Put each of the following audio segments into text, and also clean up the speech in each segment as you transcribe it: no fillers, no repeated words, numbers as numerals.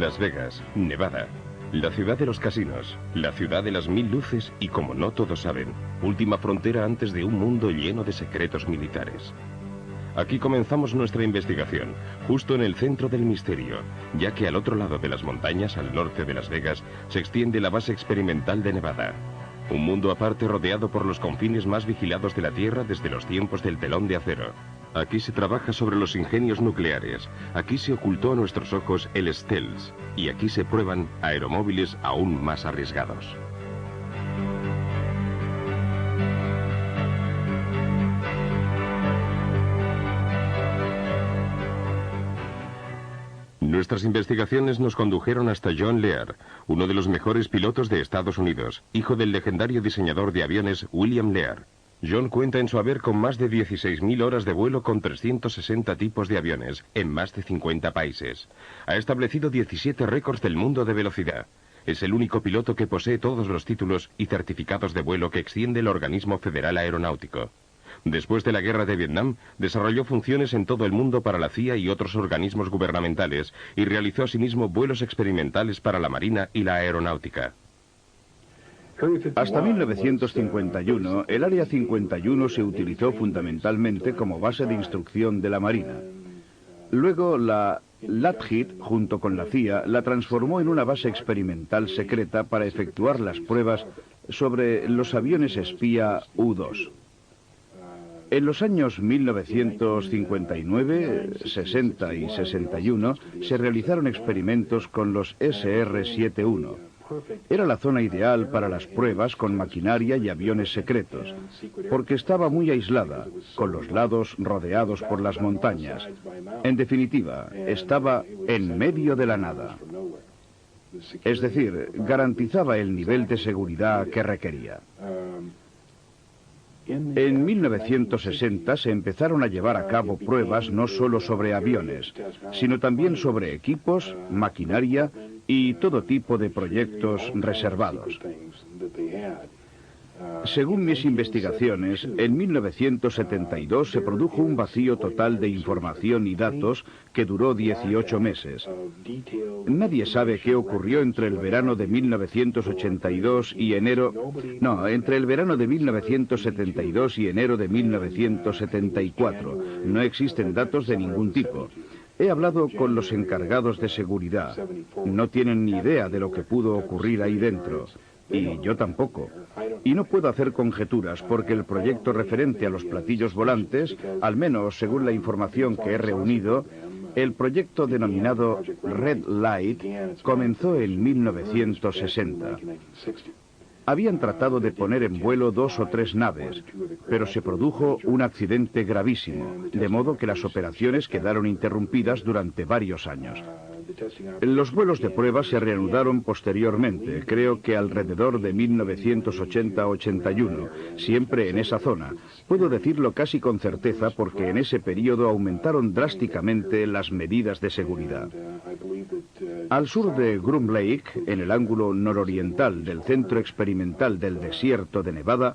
Las Vegas, Nevada. La ciudad de los casinos, la ciudad de las 1000 luces y, como no todos saben, última frontera antes de un mundo lleno de secretos militares. Aquí comenzamos nuestra investigación, justo en el centro del misterio, ya que al otro lado de las montañas, al norte de Las Vegas, se extiende la base experimental de Nevada. Un mundo aparte rodeado por los confines más vigilados de la Tierra desde los tiempos del telón de acero. Aquí se trabaja sobre los ingenios nucleares, aquí se ocultó a nuestros ojos el stealth, y aquí se prueban aeromóviles aún más arriesgados. Nuestras investigaciones nos condujeron hasta John Lear, uno de los mejores pilotos de Estados Unidos, hijo del legendario diseñador de aviones William Lear. John cuenta en su haber con más de 16.000 horas de vuelo con 360 tipos de aviones en más de 50 países. Ha establecido 17 récords del mundo de velocidad. Es el único piloto que posee todos los títulos y certificados de vuelo que extiende el Organismo Federal Aeronáutico. Después de la guerra de Vietnam, desarrolló funciones en todo el mundo para la CIA y otros organismos gubernamentales y realizó asimismo vuelos experimentales para la Marina y la Aeronáutica. Hasta 1951, el Área 51 se utilizó fundamentalmente como base de instrucción de la Marina. Luego la Lockheed, junto con la CIA, la transformó en una base experimental secreta para efectuar las pruebas sobre los aviones espía U-2. En los años 1959, 60 y 61 se realizaron experimentos con los SR-71. Era la zona ideal para las pruebas con maquinaria y aviones secretos, porque estaba muy aislada, con los lados rodeados por las montañas. En definitiva, estaba en medio de la nada. Es decir, garantizaba el nivel de seguridad que requería. En 1960 se empezaron a llevar a cabo pruebas no solo sobre aviones, sino también sobre equipos, maquinaria y todo tipo de proyectos reservados. Según mis investigaciones, en 1972 se produjo un vacío total de información y datos que duró 18 meses. Nadie sabe qué ocurrió entre el verano de 1982 y enero... No, entre el verano de 1972 y enero de 1974. No existen datos de ningún tipo. He hablado con los encargados de seguridad. No tienen ni idea de lo que pudo ocurrir ahí dentro. Y yo tampoco. Y no puedo hacer conjeturas porque el proyecto referente a los platillos volantes, al menos según la información que he reunido, el proyecto denominado Red Light comenzó en 1960. Habían tratado de poner en vuelo 2 o 3 naves, pero se produjo un accidente gravísimo, de modo que las operaciones quedaron interrumpidas durante varios años. Los vuelos de prueba se reanudaron posteriormente, creo que alrededor de 1980-81, siempre en esa zona. Puedo decirlo casi con certeza porque en ese periodo aumentaron drásticamente las medidas de seguridad. Al sur de Groom Lake, en el ángulo nororiental del centro experimental del desierto de Nevada,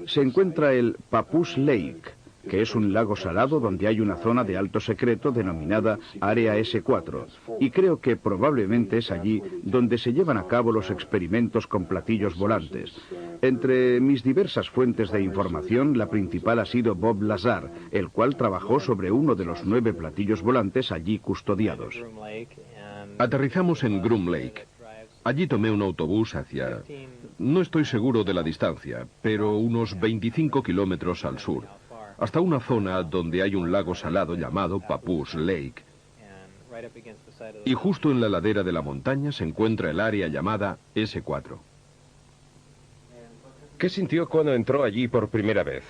se encuentra el Papoose Lake, que es un lago salado donde hay una zona de alto secreto denominada Área S4, y creo que probablemente es allí donde se llevan a cabo los experimentos con platillos volantes. Entre mis diversas fuentes de información, la principal ha sido Bob Lazar, el cual trabajó sobre uno de los 9 platillos volantes allí custodiados. Aterrizamos en Groom Lake. Allí tomé un autobús hacia... No estoy seguro de la distancia, pero unos 25 kilómetros al sur, hasta una zona donde hay un lago salado llamado Papoose Lake. Y justo en la ladera de la montaña se encuentra el área llamada S4. ¿Qué sintió cuando entró allí por primera vez?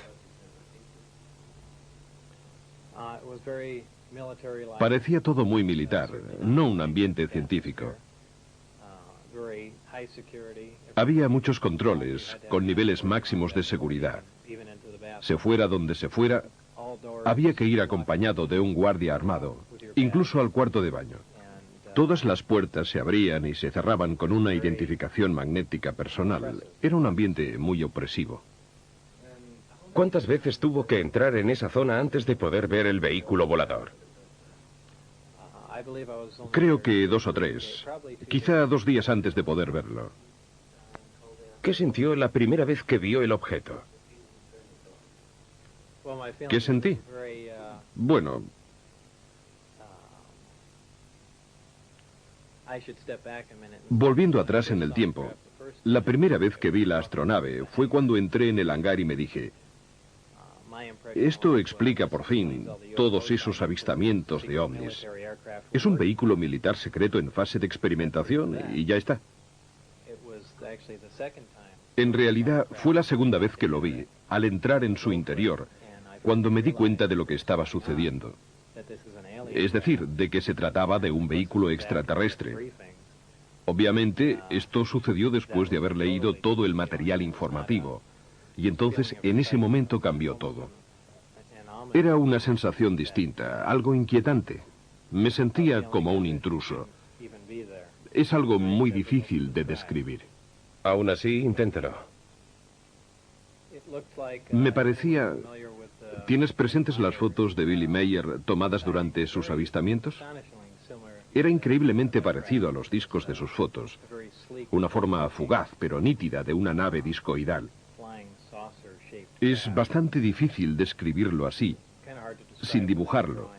Parecía todo muy militar, no un ambiente científico. Había muchos controles, con niveles máximos de seguridad. Se fuera donde se fuera, había que ir acompañado de un guardia armado, incluso al cuarto de baño. Todas las puertas se abrían y se cerraban con una identificación magnética personal. Era un ambiente muy opresivo. ¿Cuántas veces tuvo que entrar en esa zona antes de poder ver el vehículo volador? Creo que 2 o 3. Quizá 2 días antes de poder verlo. ¿Qué sintió la primera vez que vio el objeto? ¿Qué sentí? Bueno, volviendo atrás en el tiempo, la primera vez que vi la astronave fue cuando entré en el hangar y me dije, esto explica por fin todos esos avistamientos de ovnis. Es un vehículo militar secreto en fase de experimentación y ya está. En realidad fue la segunda vez que lo vi, al entrar en su interior, cuando me di cuenta de lo que estaba sucediendo. Es decir, de que se trataba de un vehículo extraterrestre. Obviamente, esto sucedió después de haber leído todo el material informativo. Y entonces, en ese momento cambió todo. Era una sensación distinta, algo inquietante. Me sentía como un intruso. Es algo muy difícil de describir. Aún así, inténtalo. Me parecía... ¿Tienes presentes las fotos de Billy Mayer tomadas durante sus avistamientos? Era increíblemente parecido a los discos de sus fotos. Una forma fugaz, pero nítida, de una nave discoidal. Es bastante difícil describirlo así, sin dibujarlo,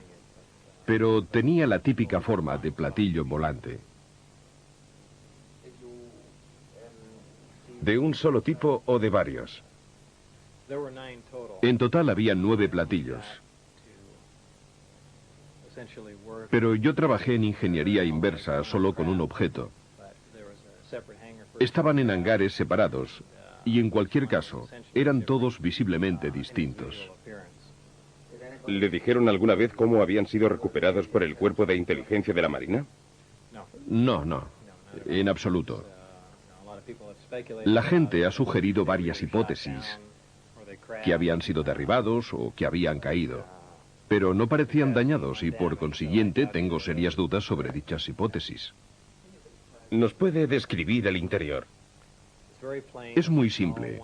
pero tenía la típica forma de platillo volante. ¿De un solo tipo o de varios? En total había 9 platillos. Pero yo trabajé en ingeniería inversa solo con un objeto. Estaban en hangares separados y en cualquier caso eran todos visiblemente distintos. ¿Le dijeron alguna vez cómo habían sido recuperados por el Cuerpo de Inteligencia de la Marina? No, en absoluto. La gente ha sugerido varias hipótesis, que habían sido derribados o que habían caído, pero no parecían dañados y por consiguiente tengo serias dudas sobre dichas hipótesis. ¿Nos puede describir el interior? Es muy simple.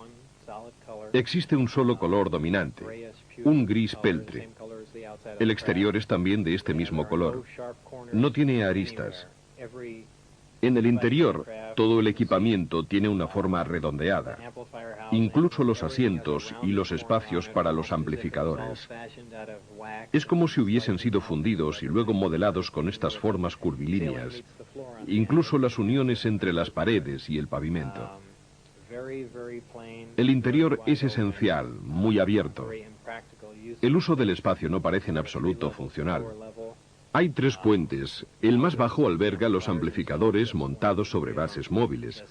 Existe un solo color dominante, un gris peltre. El exterior es también de este mismo color. No tiene aristas. En el interior, todo el equipamiento tiene una forma redondeada, incluso los asientos y los espacios para los amplificadores. Es como si hubiesen sido fundidos y luego modelados con estas formas curvilíneas, incluso las uniones entre las paredes y el pavimento. El interior es esencial, muy abierto. El uso del espacio no parece en absoluto funcional. Hay 3 puentes. El más bajo alberga los amplificadores montados sobre bases móviles.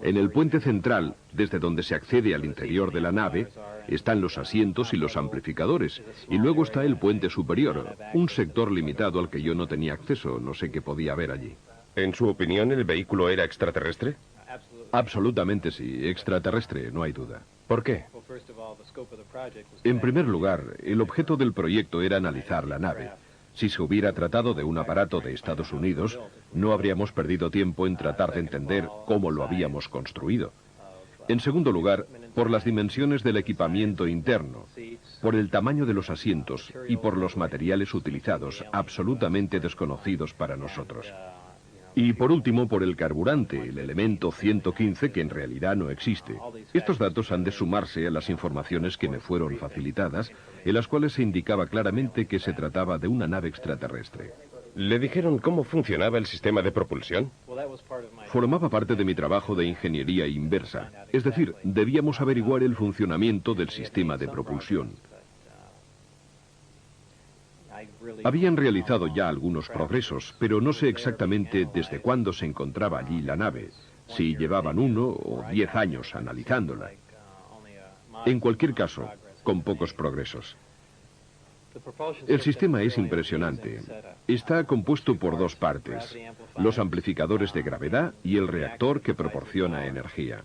En el puente central, desde donde se accede al interior de la nave, están los asientos y los amplificadores. Y luego está el puente superior, un sector limitado al que yo no tenía acceso, no sé qué podía haber allí. ¿En su opinión, el vehículo era extraterrestre? Absolutamente sí, extraterrestre, no hay duda. ¿Por qué? En primer lugar, el objeto del proyecto era analizar la nave. Si se hubiera tratado de un aparato de Estados Unidos, no habríamos perdido tiempo en tratar de entender cómo lo habíamos construido. En segundo lugar, por las dimensiones del equipamiento interno, por el tamaño de los asientos y por los materiales utilizados, absolutamente desconocidos para nosotros. Y por último, por el carburante, el elemento 115, que en realidad no existe. Estos datos han de sumarse a las informaciones que me fueron facilitadas, en las cuales se indicaba claramente que se trataba de una nave extraterrestre. ¿Le dijeron cómo funcionaba el sistema de propulsión? Formaba parte de mi trabajo de ingeniería inversa, es decir, debíamos averiguar el funcionamiento del sistema de propulsión. Habían realizado ya algunos progresos, pero no sé exactamente desde cuándo se encontraba allí la nave, si llevaban 1 o 10 años analizándola. En cualquier caso, con pocos progresos. El sistema es impresionante. Está compuesto por 2 partes, los amplificadores de gravedad y el reactor que proporciona energía.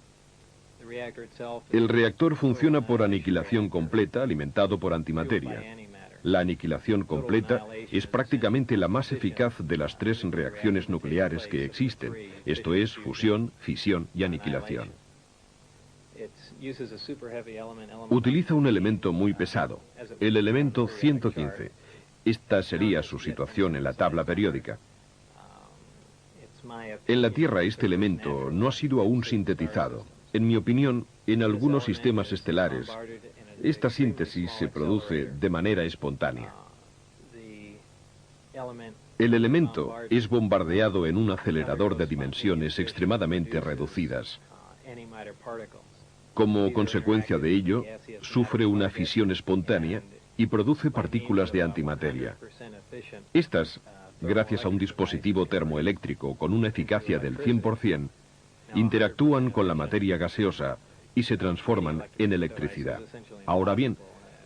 El reactor funciona por aniquilación completa, alimentado por antimateria. La aniquilación completa es prácticamente la más eficaz de las 3 reacciones nucleares que existen, esto es, fusión, fisión y aniquilación. Utiliza un elemento muy pesado, el elemento 115, Esta sería su situación en la tabla periódica. En la Tierra este elemento no ha sido aún sintetizado. En mi opinión, en algunos sistemas estelares, esta síntesis se produce de manera espontánea. El elemento es bombardeado en un acelerador de dimensiones extremadamente reducidas. Como consecuencia de ello, sufre una fisión espontánea y produce partículas de antimateria. Estas, gracias a un dispositivo termoeléctrico con una eficacia del 100%, interactúan con la materia gaseosa y se transforman en electricidad. Ahora bien,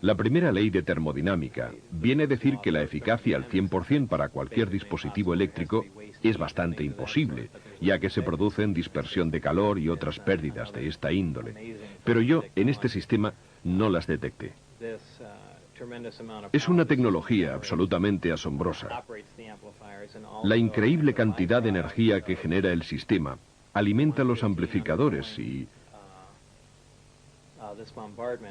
la primera ley de termodinámica viene a decir que la eficacia al 100% para cualquier dispositivo eléctrico es bastante imposible, ya que se producen dispersión de calor y otras pérdidas de esta índole. Pero yo, en este sistema, no las detecté. Es una tecnología absolutamente asombrosa. La increíble cantidad de energía que genera el sistema alimenta los amplificadores y,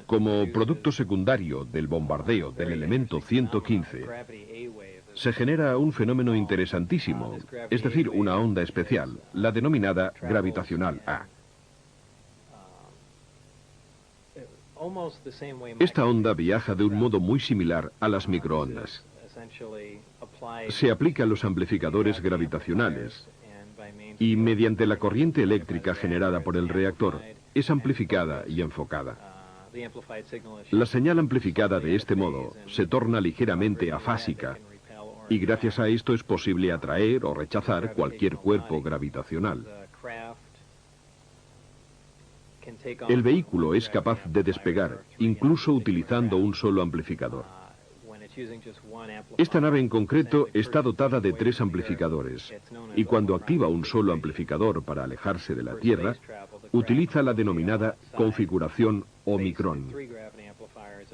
como producto secundario del bombardeo del elemento 115, se genera un fenómeno interesantísimo, es decir, una onda especial, la denominada gravitacional A. Esta onda viaja de un modo muy similar a las microondas. Se aplica a los amplificadores gravitacionales y, mediante la corriente eléctrica generada por el reactor, es amplificada y enfocada. La señal amplificada de este modo se torna ligeramente afásica y gracias a esto es posible atraer o rechazar cualquier cuerpo gravitacional. El vehículo es capaz de despegar, incluso utilizando un solo amplificador. Esta nave en concreto está dotada de 3 amplificadores, y cuando activa un solo amplificador para alejarse de la Tierra, utiliza la denominada configuración Omicron.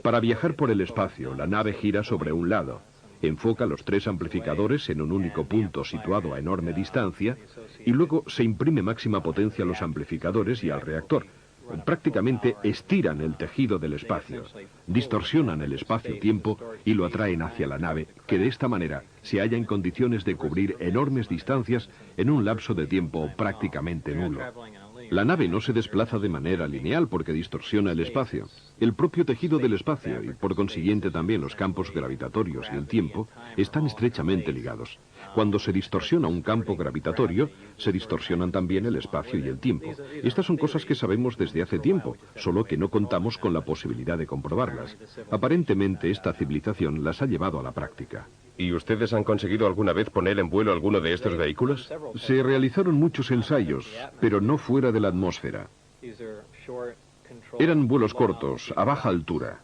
Para viajar por el espacio, la nave gira sobre un lado, enfoca los 3 amplificadores en un único punto situado a enorme distancia, y luego se imprime máxima potencia a los amplificadores y al reactor. Prácticamente estiran el tejido del espacio, distorsionan el espacio-tiempo y lo atraen hacia la nave, que de esta manera se halla en condiciones de cubrir enormes distancias en un lapso de tiempo prácticamente nulo. La nave no se desplaza de manera lineal porque distorsiona el espacio. El propio tejido del espacio y por consiguiente también los campos gravitatorios y el tiempo están estrechamente ligados. Cuando se distorsiona un campo gravitatorio, se distorsionan también el espacio y el tiempo. Estas son cosas que sabemos desde hace tiempo, solo que no contamos con la posibilidad de comprobarlas. Aparentemente esta civilización las ha llevado a la práctica. ¿Y ustedes han conseguido alguna vez poner en vuelo alguno de estos vehículos? Se realizaron muchos ensayos, pero no fuera de la atmósfera. Eran vuelos cortos, a baja altura.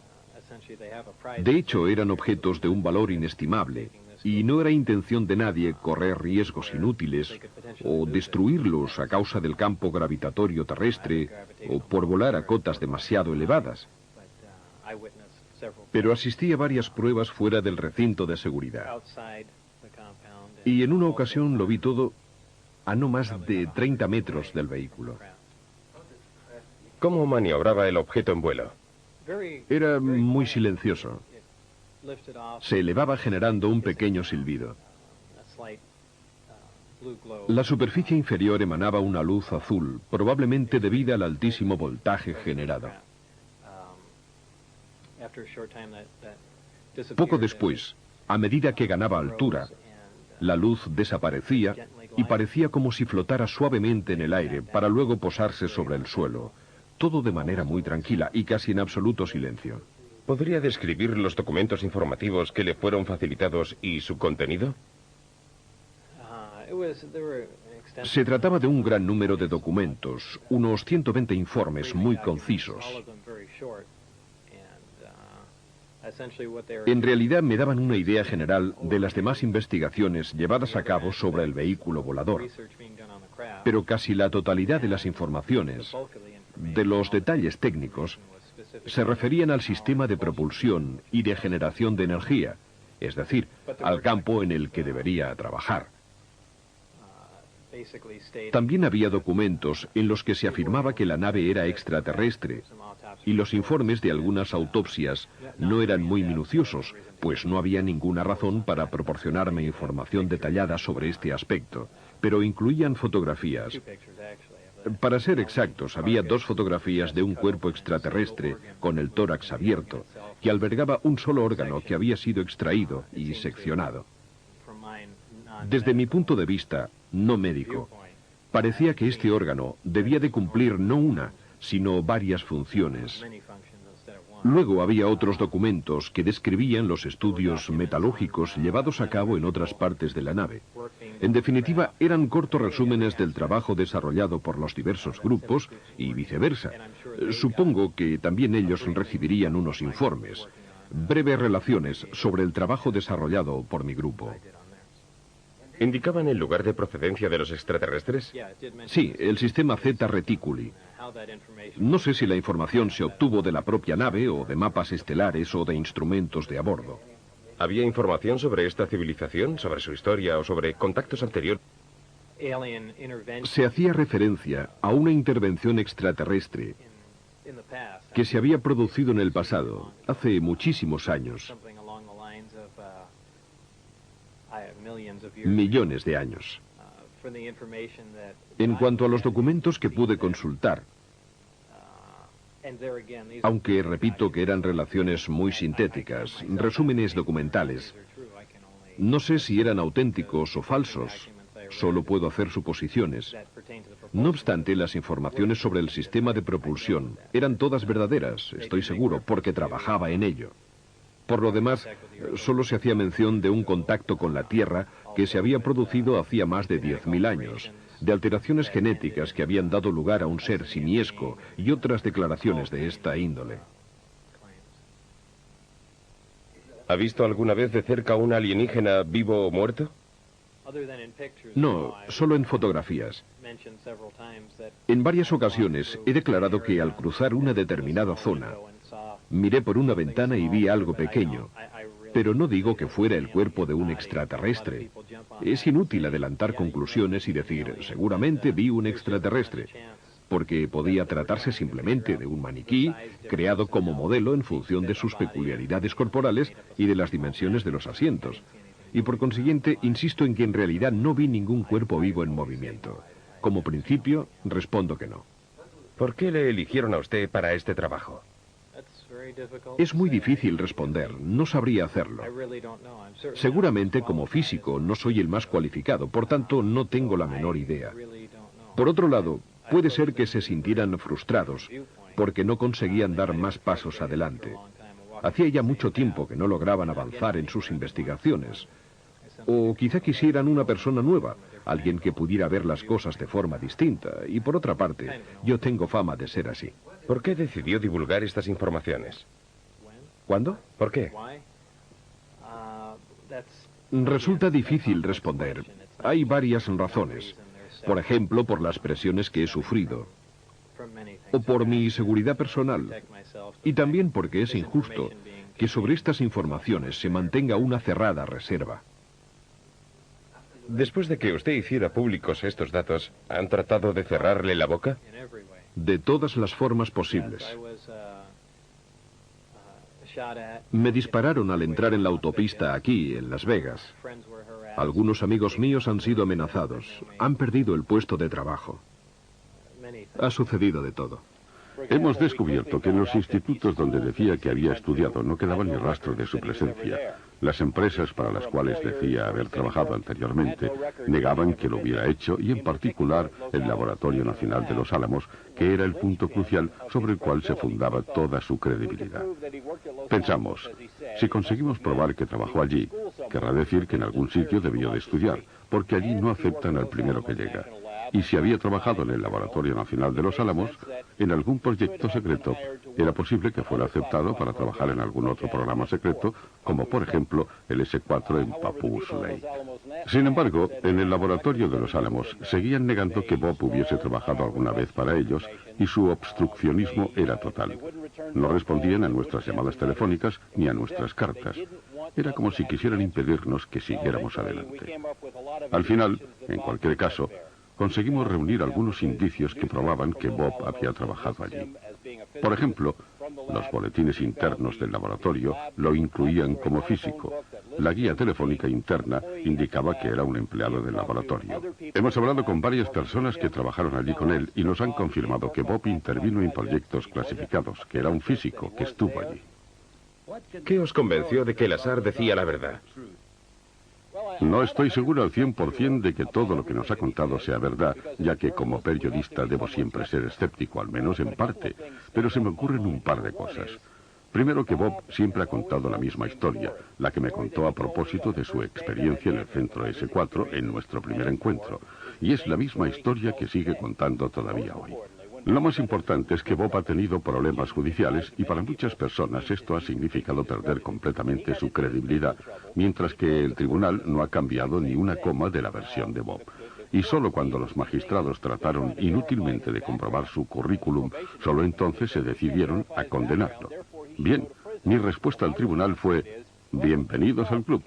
De hecho, eran objetos de un valor inestimable, y no era intención de nadie correr riesgos inútiles o destruirlos a causa del campo gravitatorio terrestre o por volar a cotas demasiado elevadas. Pero asistí a varias pruebas fuera del recinto de seguridad. Y en una ocasión lo vi todo a no más de 30 metros del vehículo. ¿Cómo maniobraba el objeto en vuelo? Era muy silencioso. Se elevaba generando un pequeño silbido. La superficie inferior emanaba una luz azul, probablemente debida al altísimo voltaje generado. Poco después, a medida que ganaba altura, la luz desaparecía y parecía como si flotara suavemente en el aire para luego posarse sobre el suelo, todo de manera muy tranquila y casi en absoluto silencio. ¿Podría describir los documentos informativos que le fueron facilitados y su contenido? Se trataba de un gran número de documentos, unos 120 informes muy concisos. En realidad me daban una idea general de las demás investigaciones llevadas a cabo sobre el vehículo volador. Pero casi la totalidad de las informaciones, de los detalles técnicos, se referían al sistema de propulsión y de generación de energía, es decir, al campo en el que debería trabajar. También había documentos en los que se afirmaba que la nave era extraterrestre, y los informes de algunas autopsias no eran muy minuciosos, pues no había ninguna razón para proporcionarme información detallada sobre este aspecto, pero incluían fotografías. Para ser exactos, había 2 fotografías de un cuerpo extraterrestre con el tórax abierto, que albergaba un solo órgano que había sido extraído y seccionado. Desde mi punto de vista, no médico, parecía que este órgano debía de cumplir no una, sino varias funciones. Luego había otros documentos que describían los estudios metalúrgicos llevados a cabo en otras partes de la nave. En definitiva, eran cortos resúmenes del trabajo desarrollado por los diversos grupos y viceversa. Supongo que también ellos recibirían unos informes, breves relaciones sobre el trabajo desarrollado por mi grupo. ¿Indicaban el lugar de procedencia de los extraterrestres? Sí, el sistema Zeta Reticuli. No sé si la información se obtuvo de la propia nave o de mapas estelares o de instrumentos de a bordo. ¿Había información sobre esta civilización, sobre su historia o sobre contactos anteriores? Se hacía referencia a una intervención extraterrestre que se había producido en el pasado, hace muchísimos años. Millones de años. En cuanto a los documentos que pude consultar, aunque repito que eran relaciones muy sintéticas, resúmenes documentales, no sé si eran auténticos o falsos, solo puedo hacer suposiciones. No obstante, las informaciones sobre el sistema de propulsión eran todas verdaderas, estoy seguro, porque trabajaba en ello. Por lo demás, solo se hacía mención de un contacto con la Tierra que se había producido hacía más de 10.000 años, de alteraciones genéticas que habían dado lugar a un ser simiesco y otras declaraciones de esta índole. ¿Ha visto alguna vez de cerca a un alienígena vivo o muerto? No, solo en fotografías. En varias ocasiones he declarado que al cruzar una determinada zona, miré por una ventana y vi algo pequeño, pero no digo que fuera el cuerpo de un extraterrestre. Es inútil adelantar conclusiones y decir, seguramente vi un extraterrestre, porque podía tratarse simplemente de un maniquí creado como modelo en función de sus peculiaridades corporales y de las dimensiones de los asientos. Y por consiguiente, insisto en que en realidad no vi ningún cuerpo vivo en movimiento. Como principio, respondo que no. ¿Por qué le eligieron a usted para este trabajo? Es muy difícil responder, no sabría hacerlo. Seguramente como físico no soy el más cualificado, por tanto no tengo la menor idea. Por otro lado, puede ser que se sintieran frustrados porque no conseguían dar más pasos adelante. Hacía ya mucho tiempo que no lograban avanzar en sus investigaciones. O quizá quisieran una persona nueva, alguien que pudiera ver las cosas de forma distinta. Y por otra parte, yo tengo fama de ser así. ¿Por qué decidió divulgar estas informaciones? ¿Cuándo? ¿Por qué? Resulta difícil responder. Hay varias razones. Por ejemplo, por las presiones que he sufrido. O por mi seguridad personal. Y también porque es injusto que sobre estas informaciones se mantenga una cerrada reserva. Después de que usted hiciera públicos estos datos, ¿han tratado de cerrarle la boca? De todas las formas posibles. Me dispararon al entrar en la autopista aquí, en Las Vegas. Algunos amigos míos han sido amenazados. Han perdido el puesto de trabajo. Ha sucedido de todo. Hemos descubierto que en los institutos donde decía que había estudiado no quedaba ni rastro de su presencia. Las empresas para las cuales decía haber trabajado anteriormente negaban que lo hubiera hecho, y en particular el Laboratorio Nacional de Los Álamos, que era el punto crucial sobre el cual se fundaba toda su credibilidad. Pensamos, si conseguimos probar que trabajó allí, querrá decir que en algún sitio debió de estudiar, porque allí no aceptan al primero que llega. Y si había trabajado en el Laboratorio Nacional de Los Álamos, en algún proyecto secreto, era posible que fuera aceptado para trabajar en algún otro programa secreto, como por ejemplo el S-4 en Papoose Lake. Sin embargo, en el Laboratorio de Los Álamos seguían negando que Bob hubiese trabajado alguna vez para ellos, y su obstruccionismo era total. No respondían a nuestras llamadas telefónicas ni a nuestras cartas. Era como si quisieran impedirnos que siguiéramos adelante. Al final, en cualquier caso, conseguimos reunir algunos indicios que probaban que Bob había trabajado allí. Por ejemplo, los boletines internos del laboratorio lo incluían como físico. La guía telefónica interna indicaba que era un empleado del laboratorio. Hemos hablado con varias personas que trabajaron allí con él y nos han confirmado que Bob intervino en proyectos clasificados, que era un físico que estuvo allí. ¿Qué os convenció de que Lazar decía la verdad? No estoy seguro al 100% de que todo lo que nos ha contado sea verdad, ya que como periodista debo siempre ser escéptico, al menos en parte, pero se me ocurren un par de cosas. Primero, que Bob siempre ha contado la misma historia, la que me contó a propósito de su experiencia en el centro S4 en nuestro primer encuentro, y es la misma historia que sigue contando todavía hoy. Lo más importante es que Bob ha tenido problemas judiciales y para muchas personas esto ha significado perder completamente su credibilidad, mientras que el tribunal no ha cambiado ni una coma de la versión de Bob. Y solo cuando los magistrados trataron inútilmente de comprobar su currículum, solo entonces se decidieron a condenarlo. Bien, mi respuesta al tribunal fue: bienvenidos al club.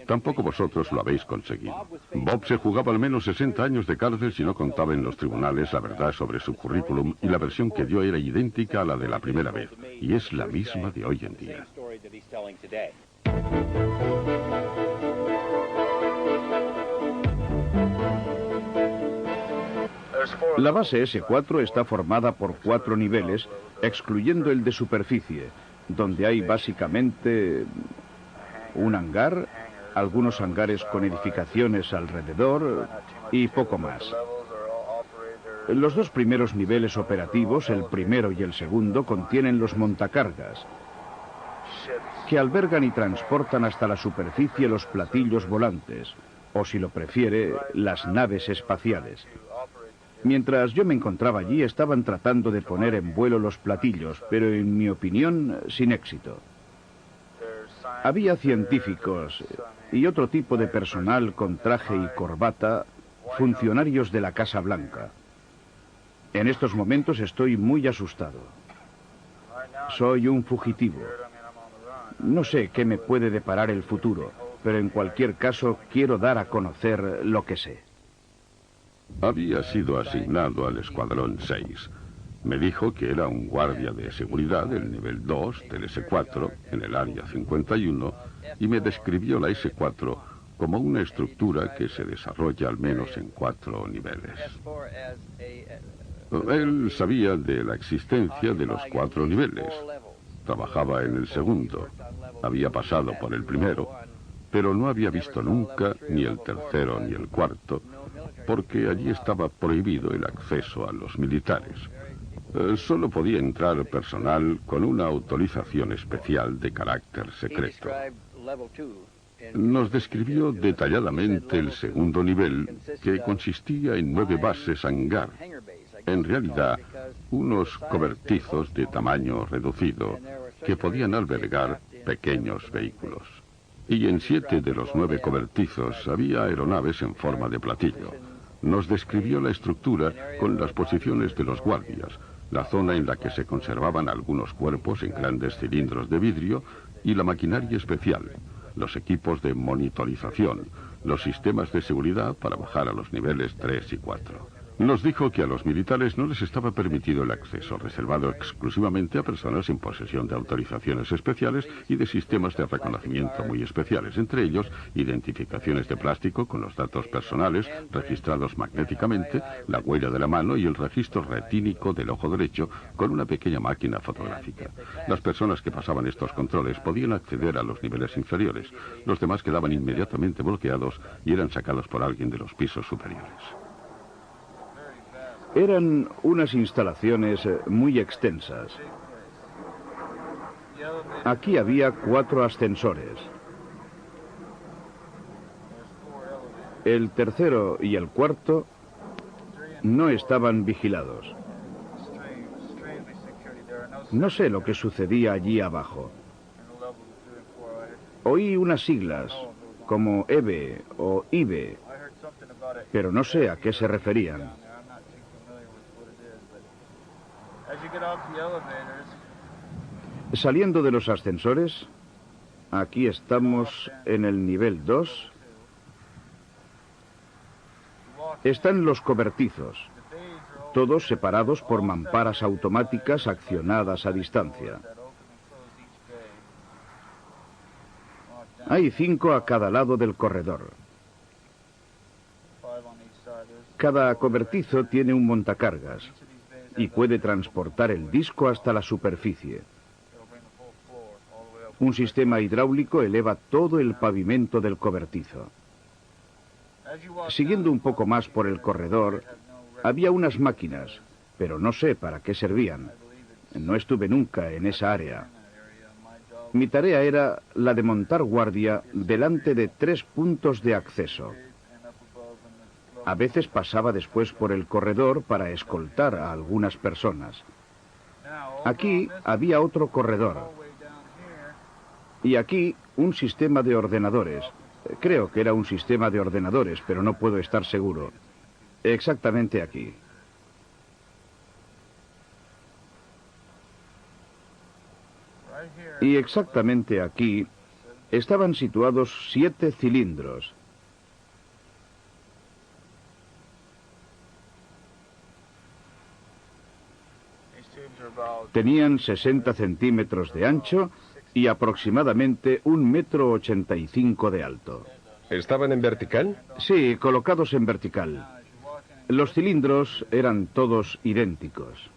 Tampoco vosotros lo habéis conseguido. Bob se jugaba al menos 60 años de cárcel si no contaba en los tribunales la verdad sobre su currículum, y la versión que dio era idéntica a la de la primera vez, y es la misma de hoy en día. La base S4 está formada por 4 niveles, excluyendo el de superficie, donde hay básicamente un hangar, algunos hangares con edificaciones alrededor y poco más. Los 2 primeros niveles operativos, el primero y el segundo, contienen los montacargas, que albergan y transportan hasta la superficie los platillos volantes, o si lo prefiere, las naves espaciales. Mientras yo me encontraba allí, estaban tratando de poner en vuelo los platillos, pero en mi opinión, sin éxito. Había científicos y otro tipo de personal con traje y corbata, funcionarios de la Casa Blanca. En estos momentos estoy muy asustado. Soy un fugitivo. No sé qué me puede deparar el futuro, pero en cualquier caso quiero dar a conocer lo que sé. Había sido asignado al Escuadrón 6. Me dijo que era un guardia de seguridad del nivel 2 del S4 en el área 51 y me describió la S4 como una estructura que se desarrolla al menos en 4 niveles. Él sabía de la existencia de los 4 niveles. Trabajaba en el segundo. Había pasado por el primero, pero no había visto nunca ni el tercero ni el cuarto, porque allí estaba prohibido el acceso a los militares. Solo podía entrar personal con una autorización especial de carácter secreto. Nos describió detalladamente el segundo nivel, que consistía en 9 bases hangar. En realidad, unos cobertizos de tamaño reducido que podían albergar pequeños vehículos. Y en 7 de los 9 cobertizos había aeronaves en forma de platillo. Nos describió la estructura con las posiciones de los guardias, la zona en la que se conservaban algunos cuerpos en grandes cilindros de vidrio y la maquinaria especial, los equipos de monitorización, los sistemas de seguridad para bajar a los niveles 3 y 4. Nos dijo que a los militares no les estaba permitido el acceso, reservado exclusivamente a personas en posesión de autorizaciones especiales y de sistemas de reconocimiento muy especiales, entre ellos identificaciones de plástico con los datos personales registrados magnéticamente, la huella de la mano y el registro retínico del ojo derecho con una pequeña máquina fotográfica. Las personas que pasaban estos controles podían acceder a los niveles inferiores. Los demás quedaban inmediatamente bloqueados y eran sacados por alguien de los pisos superiores. Eran unas instalaciones muy extensas. Aquí había 4 ascensores. El tercero y el cuarto no estaban vigilados. No sé lo que sucedía allí abajo. Oí unas siglas, como EBE o IBE, pero no sé a qué se referían. Saliendo de los ascensores, aquí estamos en el nivel 2. Están los cobertizos, todos separados por mamparas automáticas accionadas a distancia. Hay 5 a cada lado del corredor. Cada cobertizo tiene un montacargas y puede transportar el disco hasta la superficie. Un sistema hidráulico eleva todo el pavimento del cobertizo. Siguiendo un poco más por el corredor, había unas máquinas, pero no sé para qué servían. No estuve nunca en esa área. Mi tarea era la de montar guardia delante de 3 puntos de acceso. A veces pasaba después por el corredor para escoltar a algunas personas. Aquí había otro corredor. Y aquí un sistema de ordenadores. Creo que era un sistema de ordenadores, pero no puedo estar seguro. Exactamente aquí. Y exactamente aquí estaban situados 7 cilindros. Tenían 60 centímetros de ancho y aproximadamente 1,85 m de alto. ¿Estaban en vertical? Sí, colocados en vertical. Los cilindros eran todos idénticos.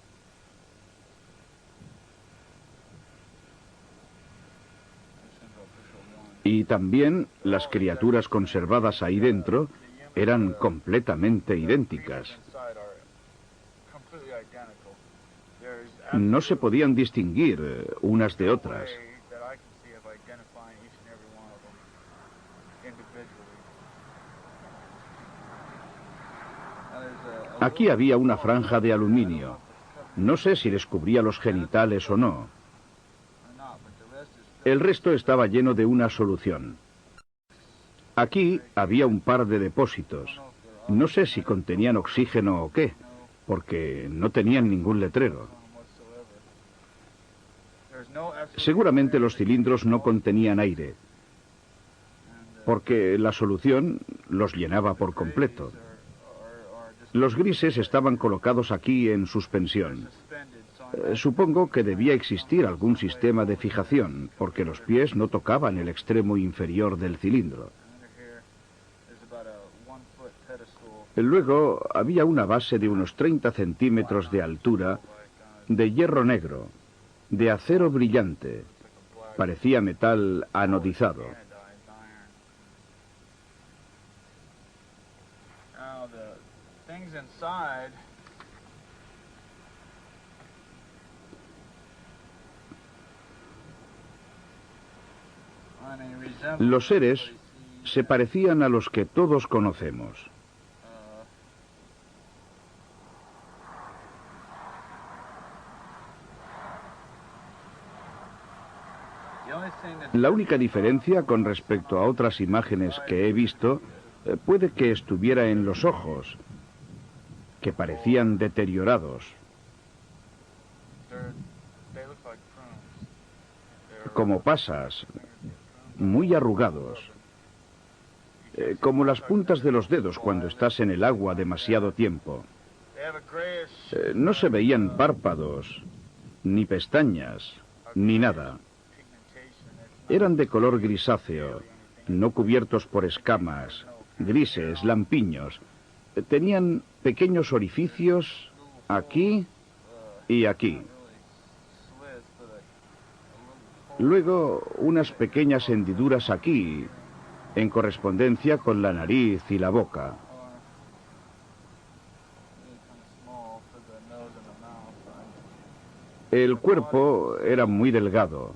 Y también las criaturas conservadas ahí dentro eran completamente idénticas. No se podían distinguir unas de otras. Aquí había una franja de aluminio. No sé si descubría los genitales o no. El resto estaba lleno de una solución. Aquí había un par de depósitos. No sé si contenían oxígeno o qué, porque no tenían ningún letrero. Seguramente los cilindros no contenían aire, porque la solución los llenaba por completo. Los grises estaban colocados aquí en suspensión. Supongo que debía existir algún sistema de fijación, porque los pies no tocaban el extremo inferior del cilindro. Luego había una base de unos 30 centímetros de altura, de hierro negro, de acero brillante. Parecía metal anodizado. Los seres se parecían a los que todos conocemos. La única diferencia con respecto a otras imágenes que he visto puede que estuviera en los ojos, que parecían deteriorados, como pasas, muy arrugados, como las puntas de los dedos cuando estás en el agua demasiado tiempo. No se veían párpados, ni pestañas, ni nada. Eran de color grisáceo, no cubiertos por escamas, grises, lampiños. Tenían pequeños orificios aquí y aquí. Luego, unas pequeñas hendiduras aquí, en correspondencia con la nariz y la boca. El cuerpo era muy delgado.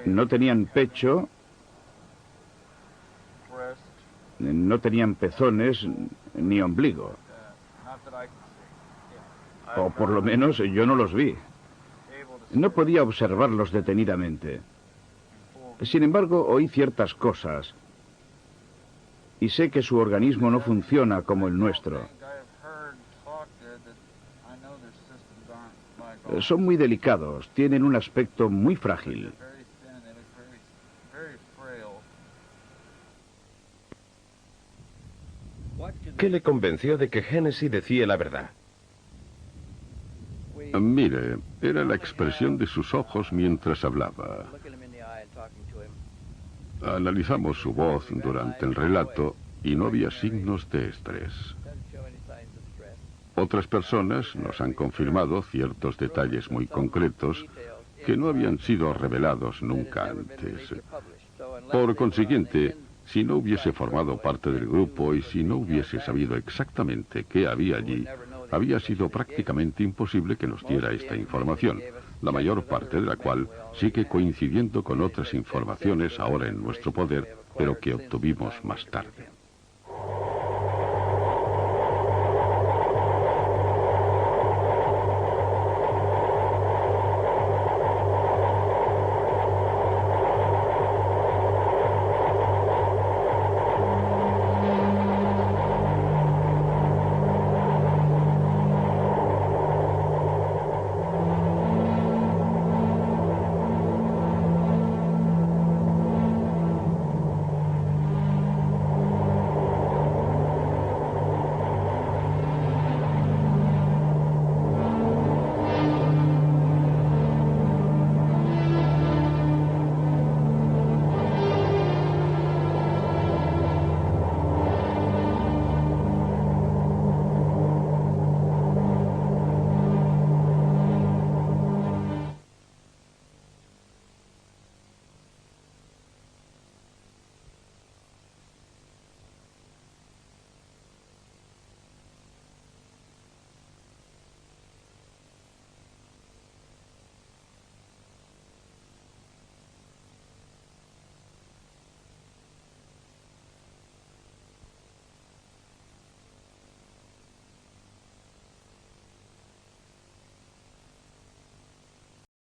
No tenían pecho, no tenían pezones ni ombligo. O por lo menos yo no los vi. No podía observarlos detenidamente. Sin embargo, oí ciertas cosas. Y sé que su organismo no funciona como el nuestro. Son muy delicados, tienen un aspecto muy frágil. ¿Qué le convenció de que Hennessy decía la verdad? Mire, era la expresión de sus ojos mientras hablaba. Analizamos su voz durante el relato y no había signos de estrés. Otras personas nos han confirmado ciertos detalles muy concretos que no habían sido revelados nunca antes. Por consiguiente, si no hubiese formado parte del grupo y si no hubiese sabido exactamente qué había allí, había sido prácticamente imposible que nos diera esta información, la mayor parte de la cual sigue coincidiendo con otras informaciones ahora en nuestro poder, pero que obtuvimos más tarde.